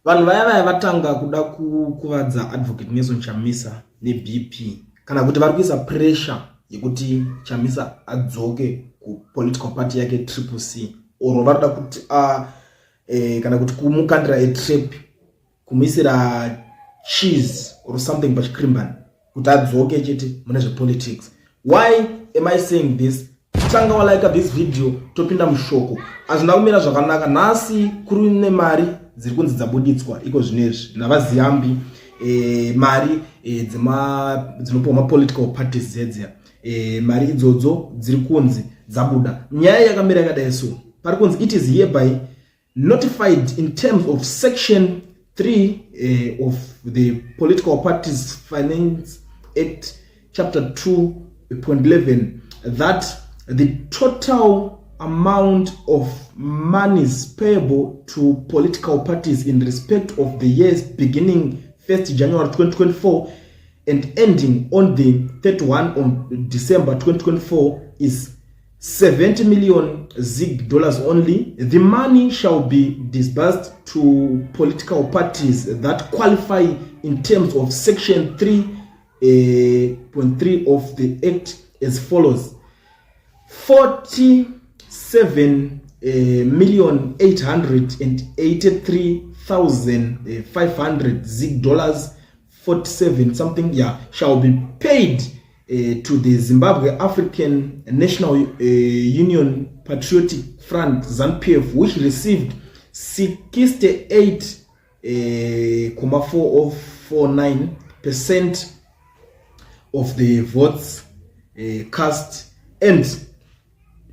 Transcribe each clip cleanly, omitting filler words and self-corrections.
vanhu vaya vatanga kuda kukuvadza advocate Nelson Chamisa neBP kana kuti vari kuisa pressure yekuti Chamisa adzoke kupolitical party yake Triple C, oro varida kuti kana kuti kumukandira trap kumuisira cheese or something pachikrimbani kuti adzoke chete mune zvepolitics. Why am I saying this? Tanga walike this video topinda mushoko. Azvina kumira zvakanaka. Nhasi kuri nemari dziri kunzi dzabuditswa iko zvinezvi navaziyambi mari dzinopiwa mapolitical parties dzedze. Mari idzodzo dziri kunzi dzabuda. Nyaya yakamira yakadai so. Pari kunzi it is hereby notified in terms of section 3 of the Political Parties Finance Act chapter 2.11 that the total amount of monies payable to political parties in respect of the years beginning 1st January 2024 and ending on the 31 of December 2024 is 70 million ZiG dollars only. The money shall be disbursed to political parties that qualify in terms of section 3.3 of the Act as follows: 47,883,500 ZiG dollars 47 something shall be paid to the Zimbabwe African National Union Patriotic Front ZANU-PF, which received 68.449% of the votes cast, and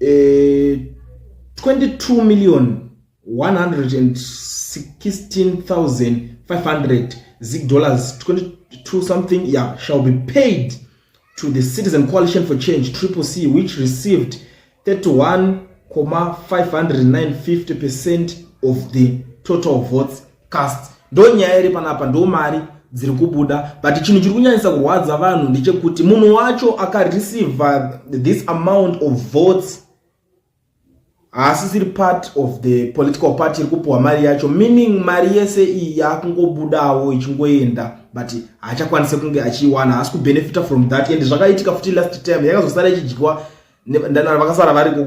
22,116,500 ZiG dollars 22 something shall be paid to the Citizen Coalition for Change Triple C, which received 31,509% of the total votes cast. Ndo nyaya iri panapa, ndo mari dziri kubuda, but chinhu chiri kunyanyisa kurwadza vanhu ndechekuti munhu wacho akareceive this amount of votes asisiri part of the political party iri kupuwa mari yacho, meaning mari yese iyi yakungobudawo ichingoenda but haachakwanise kunge achiwana, haasi kubenefita from that. And zvakaitika futi last time yakazosara ichidyiwa ndanhara vakasara vari ku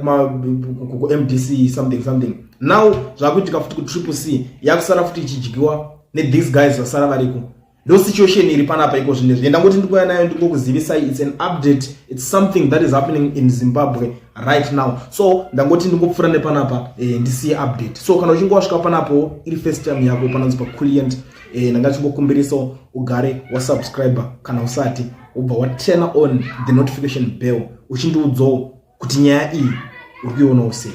MDC something. Now zvakuitika futi ku Triple C yakusara futi ichidyiwa ne these guys vasara variko. Ndo situation iri panapa iko zvinezvi. Ndangoti ndikuya nayo ndikokuzivisa, it's an update, it's something that is happening in Zimbabwe right now. So ndangoti ndingopfura nepanapa ndisiye update. So kana uchingosvika panapo iri first time yako pananzi pa Kuliant, ndangachingokumbirisa ugare wa subscriber kana usati ubva wa turn on the notification bell uchindiudzawo kuti nyaya iyi uri kuiona sei.